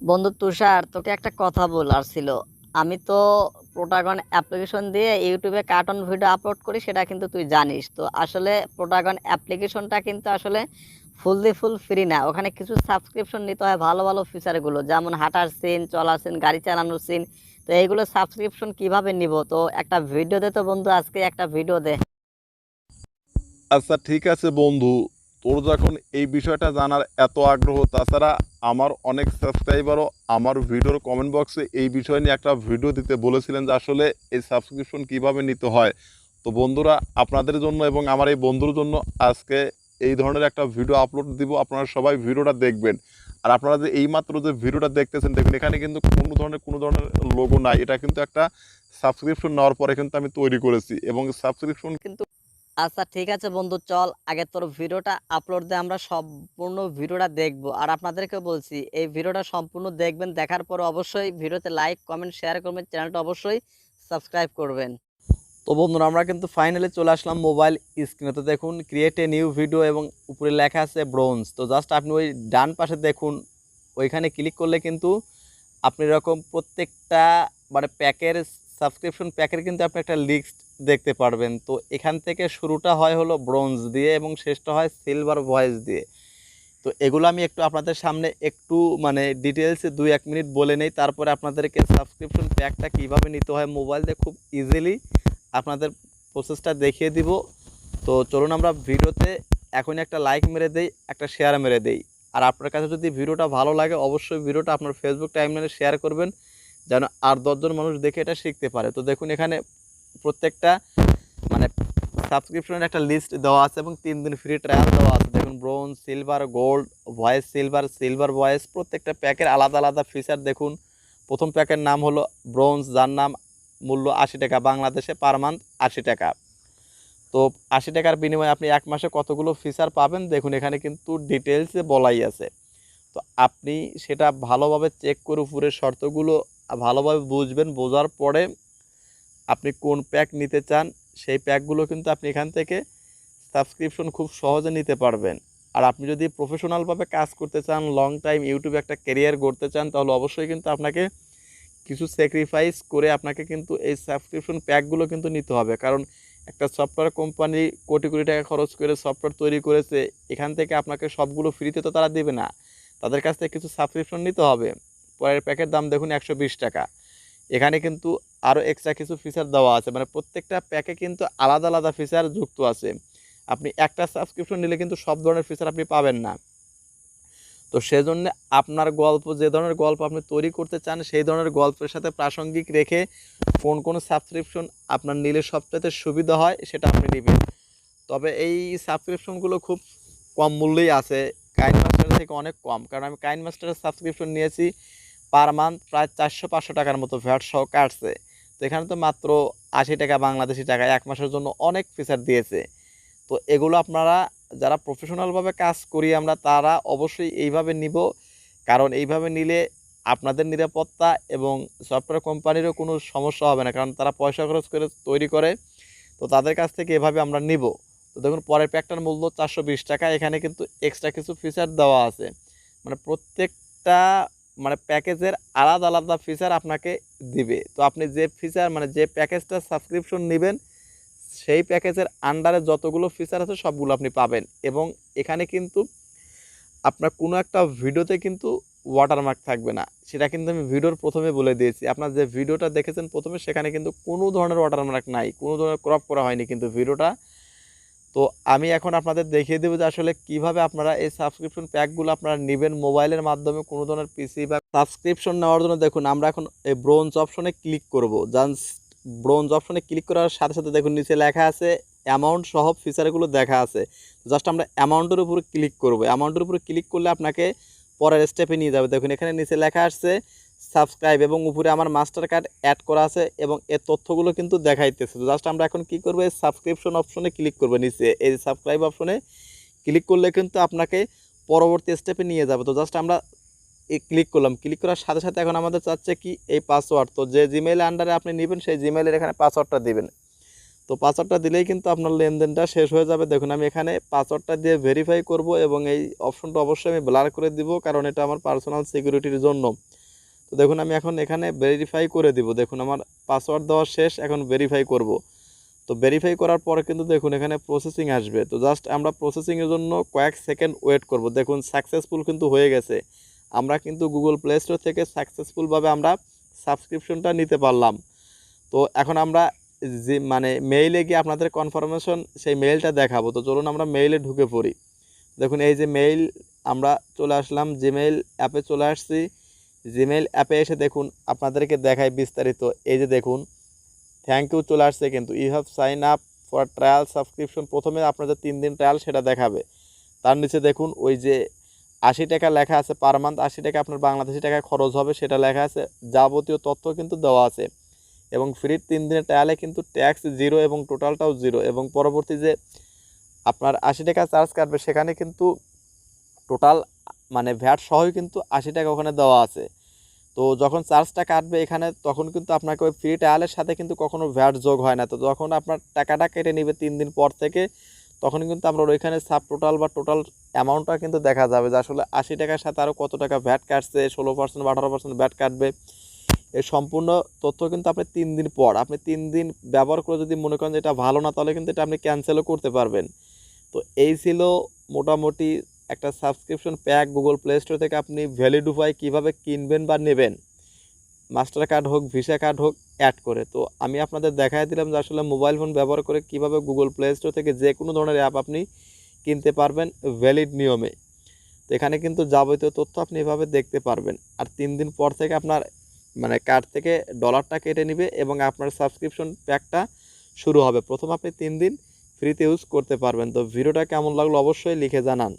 বন্ধু তুষার, তোকে একটা কথা বলার ছিল। আমি তো প্রোটাগন অ্যাপ্লিকেশন দিয়ে ইউটিউবে কার্টুন ভিডিও আপলোড করি, সেটা কিন্তু তুই জানিস। তো আসলে প্রোটাগন অ্যাপ্লিকেশনটা কিন্তু আসলে ফুল ফ্রি না, ওখানে কিছু সাবস্ক্রিপশন নিতে হয় ভালো ভালো ফিচারগুলো, যেমন হাঁটার সিন, চলার সিন, গাড়ি চালানোর সিন। তো এইগুলো সাবস্ক্রিপশন কিভাবে নিব? তো একটা ভিডিও দে তো বন্ধু, আজকে একটা ভিডিও দে। আচ্ছা, ঠিক আছে বন্ধু। তোর যখন এই বিষয়টা জানার এত আগ্রহ, তাছাড়া আমার অনেক সাবস্ক্রাইবারও আমার ভিডিওর কমেন্ট বক্সে এই বিষয় নিয়ে একটা ভিডিও দিতে বলেছিলেন যে আসলে এই সাবস্ক্রিপশন কিভাবে নিতে হয়। তো বন্ধুরা, আপনাদের জন্য এবং আমার এই বন্ধুর জন্য আজকে এই ধরনের একটা ভিডিও আপলোড দিব। আপনারা সবাই ভিডিওটা দেখবেন। আর আপনারা যে এইমাত্র যে ভিডিওটা দেখতেছেন, দেখুন এখানে কিন্তু কোনো ধরনের লোগো নাই। এটা কিন্তু একটা সাবস্ক্রিপশন নেওয়ার পরে কিন্তু আমি তৈরি করেছি এবং সাবস্ক্রিপশন কিন্তু আচ্ছা ঠিক আছে বন্ধু, চল আগে তোর ভিডিওটা আপলোড দে, আমরা সম্পূর্ণ ভিডিওটা দেখবো। আর আপনাদেরকে বলছি, এই ভিডিওটা সম্পূর্ণ দেখবেন, দেখার পর অবশ্যই ভিডিওতে লাইক কমেন্ট শেয়ার করবেন, চ্যানেলটা অবশ্যই সাবস্ক্রাইব করবেন। তো বন্ধুরা, আমরা কিন্তু ফাইনালি চলে আসলাম মোবাইল স্ক্রিনে। তো দেখুন, ক্রিয়েট এ নিউ ভিডিও এবং উপরে লেখা আছে ব্রোঞ্জ। তো জাস্ট আপনি ওই ডান পাশে দেখুন, ওইখানে ক্লিক করলে কিন্তু আপনি এরকম প্রত্যেকটা মানে প্যাকের, সাবস্ক্রিপশন প্যাকের কিন্তু আপনি একটা লিস্ট দেখতে পারবেন। তো এখান থেকে শুরুটা হয় হলো ব্রোঞ্জ দিয়ে এবং শেষটা হয় সিলভার ভয়েস দিয়ে। তো এগুলো আমি একটু আপনাদের সামনে একটু মানে ডিটেলসে 2-1 মিনিট বলে নেই, তারপরে আপনাদেরকে সাবস্ক্রিপশন প্যাকটা কীভাবে নিতে হয় মোবাইল দিয়ে খুব ইজিলি আপনাদের প্রসেসটা দেখিয়ে দিব। তো চলুন আমরা ভিডিওতে এখনই একটা লাইক মেরে দেই, একটা শেয়ার মেরে দেই। আর আপনার কাছে যদি ভিডিওটা ভালো লাগে, অবশ্যই ভিডিওটা আপনার ফেসবুক টাইমলাইনে শেয়ার করবেন, যেন আর 10জন মানুষ দেখে এটা শিখতে পারে। তো দেখুন, এখানে প্রত্যেকটা মানে সাবস্ক্রিপশনের একটা লিস্ট দেওয়া আছে এবং 3 দিন ফ্রি ট্রায়াল দেওয়া আছে। দেখুন, bronze, silver, gold, voice silver, silver voice, প্রত্যেকটা প্যাকের আলাদা আলাদা ফিচার দেখুন। প্রথম প্যাকের নাম হলো ব্রোঞ্জ, যার নাম মূল্য 80 টাকা, বাংলাদেশে পার মান্থ 80 টাকা। তো 80 টাকার বিনিময়ে আপনি 1 মাসে কতগুলো ফিচার পাবেন দেখুন, এখানে কিন্তু ডিটেলসে বলাই আছে। তো আপনি সেটা ভালোভাবে চেক করে উপরের শর্তগুলো ভালোভাবে বুঝবেন, বোঝার পরে আপনি কোন প্যাক নিতে চান সেই প্যাকগুলো কিন্তু আপনি এখান থেকে সাবস্ক্রিপশন খুব সহজে নিতে পারবেন। আর আপনি যদি প্রফেশনালভাবে কাজ করতে চান, লং টাইম ইউটিউবে একটা ক্যারিয়ার গড়তে চান, তাহলে অবশ্যই কিন্তু আপনাকে কিছু স্যাক্রিফাইস করে আপনাকে কিন্তু এই সাবস্ক্রিপশন প্যাকগুলো কিন্তু নিতে হবে। কারণ একটা সফটওয়্যার কোম্পানি কোটি কোটি টাকা খরচ করে সফটওয়্যার তৈরি করেছে, এখান থেকে আপনাকে সবগুলো ফ্রিতে তো তারা দেবে না, তাদের কাছ থেকে কিছু সাবস্ক্রিপশন নিতে হবে। পরের প্যাকের দাম দেখুন 120 টাকা। এখানে কিন্তু আরও এক্সট্রা কিছু ফিচার দেওয়া আছে, মানে প্রত্যেকটা প্যাকে কিন্তু আলাদা আলাদা ফিচার যুক্ত আছে। আপনি একটা সাবস্ক্রিপশন নিলে কিন্তু সব ধরনের ফিচার আপনি পাবেন না। তো সেজন্য আপনার গল্প, যে ধরনের গল্প আপনি তৈরি করতে চান, সেই ধরনের গল্পের সাথে প্রাসঙ্গিক রেখে কোন সাবস্ক্রিপশন আপনার নিলে সবচাইতে সুবিধা হয় সেটা আপনি নেবেন। তবে এই সাবস্ক্রিপশনগুলো খুব কম মূল্যেই আছে, কাইন মাস্টারের থেকে অনেক কম। কারণ আমি কাইন মাস্টারের সাবস্ক্রিপশন নিয়েছি, পার মান্থ প্রায় 400-500 টাকার মতো ভ্যাট সহ কাটছে। তো এখানে তো মাত্র 80 টাকা বাংলাদেশি টাকায় 1 মাসের জন্য অনেক ফিচার দিয়েছে। তো এগুলো আপনারা যারা প্রফেশনালভাবে কাজ করি আমরা, তারা অবশ্যই এইভাবে নিব। কারণ এইভাবে নিলে আপনাদের নিরাপত্তা এবং সফটওয়্যার কোম্পানিরও কোনো সমস্যা হবে না, কারণ তারা পয়সা খরচ করে তৈরি করে। তো তাদের কাছ থেকে এভাবে আমরা নিব। তো দেখুন, পরের প্যাকটার মূল্য 420 টাকা। এখানে কিন্তু এক্সট্রা কিছু ফিচার দেওয়া আছে, মানে প্রত্যেকটা মানে প্যাকেজের আলাদা আলাদা ফিচার আপনাকে দিবে। তো আপনি যে ফিচার মানে যে প্যাকেজটা সাবস্ক্রিপশন নেবেন, সেই প্যাকেজের আন্ডারে যতগুলো ফিচার আছে সবগুলো আপনি পাবেন। এবং এখানে কিন্তু আপনার কোনো একটা ভিডিওতে কিন্তু ওয়াটারমার্ক থাকবে না, সেটা কিন্তু আমি ভিডিওর প্রথমে বলে দিয়েছি। আপনার যে ভিডিওটা দেখেছেন প্রথমে, সেখানে কিন্তু কোনো ধরনের ওয়াটারমার্ক নাই, কোনো ধরনের ক্রপ করা হয়নি কিন্তু ভিডিওটা। তো আমি এখন আপনাদের দেখিয়ে দেবো যে আসলে কিভাবে আপনারা এই সাবস্ক্রিপশন প্যাকগুলো আপনারা নেবেন মোবাইলের মাধ্যমে, কোনো ধরনের পিসি বা সাবস্ক্রিপশন নেওয়ার জন্য। দেখুন, আমরা এখন এই ব্রোঞ্জ অপশনে ক্লিক করব। জাস্ট ব্রোঞ্জ অপশনে ক্লিক করার সাথে সাথে দেখুন নিচে লেখা আছে অ্যামাউন্ট সহ ফিচারগুলো দেখা আছে। জাস্ট আমরা অ্যামাউন্টের উপরে ক্লিক করব। অ্যামাউন্টের উপরে ক্লিক করলে আপনাকে পরের স্টেপে নিয়ে যাবে। দেখুন, এখানে নিচে লেখা আসছে সাবস্ক্রাইব এবং উপরে আমার মাস্টার কার্ড অ্যাড করা আছে এবং এর তথ্যগুলো কিন্তু দেখাইতেছে। তো জাস্ট আমরা এখন কি করব, এই সাবস্ক্রিপশন অপশনে ক্লিক করব। নিচে এই সাবস্ক্রাইব অপশনে ক্লিক করলে কিন্তু আপনাকে পরবর্তী স্টেপে নিয়ে যাবে। তো জাস্ট আমরা ক্লিক করলাম, ক্লিক করার সাথে সাথে এখন আমাদের চাচ্ছে কি এই পাসওয়ার্ড। তো যে জিমেইল আন্ডারে আপনি নেবেন সেই জিমেইলের এখানে পাসওয়ার্ডটা দিবেন। তো তো পাসওয়ার্ডটা দিলেই কিন্তু আপনার লেনদেনটা শেষ হয়ে যাবে। দেখুন আমি এখানে পাসওয়ার্ডটা দিয়ে ভেরিফাই করব এবং এই অপশনটা অবশ্যই আমি ব্লার করে দিব, কারণ এটা আমার পার্সোনাল সিকিউরিটির জন্য। তো দেখুন আমি এখন এখানে ভেরিফাই করে দিব। দেখুন আমার পাসওয়ার্ড দেওয়া শেষ, এখন ভেরিফাই করব। তো ভেরিফাই করার পরে কিন্তু দেখুন এখানে প্রসেসিং আসবে। তো জাস্ট আমরা প্রসেসিংয়ের জন্য কয়েক সেকেন্ড ওয়েট করব। দেখুন সাকসেসফুল কিন্তু হয়ে গেছে। আমরা কিন্তু গুগল প্লে স্টোর থেকে সাকসেসফুলভাবে আমরা সাবস্ক্রিপশনটা নিতে পারলাম। তো এখন আমরা যে মেইলে গিয়ে আপনাদের কনফার্মেশন সেই মেইলটা দেখাবো। তো চলুন আমরা মেইলে ঢুকে পড়ি। দেখুন এই যে মেইল, আমরা চলে আসলাম জিমেইল অ্যাপে চলে আসছি। জিমেইল অ্যাপে এসে দেখুন আপনাদেরকে দেখাই বিস্তারিত। এই যে দেখুন থ্যাংক ইউ চলে আসছে, কিন্তু you have sign up for trial subscription. প্রথমে আপনাদের 3 দিন ট্রায়াল সেটা দেখাবে। তার নিচে দেখুন ওই যে 80 টাকা লেখা আছে পার মান্থ, 80 টাকা আপনার বাংলাদেশি টাকায় খরচ হবে সেটা লেখা আছে। যাবতীয় তথ্য কিন্তু দেওয়া আছে এবং ফ্রি 3 দিনের ট্রায়ালে কিন্তু ট্যাক্স জিরো এবং টোটালটাও জিরো, এবং পরবর্তী যে আপনার 80 টাকা চার্জ কাটবে সেখানে কিন্তু টোটাল ভ্যাট সহই কিন্তু 80 টাকা ওখানে দেওয়া আছে। তো যখন চার্জটা কাটবে এখানে তখন কিন্তু আপনাকে ওই ফ্রি ট্রায়ালের সাথে কিন্তু কখনো ভ্যাট যোগ হয় না। তো যখন আপনার টাকাটা কেটে নেবে 3 দিন পর থেকে, তখন কিন্তু আপনার ওইখানে সাব টোটাল বা টোটাল অ্যামাউন্টটা কিন্তু দেখা যাবে যে আসলে 80 টাকার সাথে আরও কত টাকা ভ্যাট কাটছে, 16% বা 18% ভ্যাট কাটবে। এই সম্পূর্ণ তথ্য কিন্তু আপনি 3 দিন পর, আপনি 3 দিন ব্যবহার করে যদি মনে করেন যে এটা ভালো না, তাহলে কিন্তু এটা আপনি ক্যান্সেলও করতে পারবেন। তো এই ছিল মোটামুটি একটা subscription pack Google play store থেকে আপনি ভ্যালিড উপায় কীভাবে কিনবেন বা নেবেন, মাস্টার কার্ড হোক ভিসা কার্ড হোক অ্যাড করে। তো আমি আপনাদের দেখাই দিলাম যে আসলে মোবাইল ফোন ব্যবহার করে কীভাবে গুগল প্লে স্টোর থেকে যে কোনো ধরনের অ্যাপ আপনি কিনতে পারবেন ভ্যালিড নিয়মে। তো এখানে কিন্তু যাবতীয় তথ্য আপনি এভাবে দেখতে পারবেন। আর 3 দিন পর থেকে আপনার কার্ড থেকে ডলারটা কেটে নেবে এবং আপনার সাবস্ক্রিপশন প্যাকটা শুরু হবে। প্রথম আপনি 3 দিন ফ্রিতে ইউজ করতে পারবেন। তো ভিডিওটা কেমন লাগলো অবশ্যই লিখে জানান।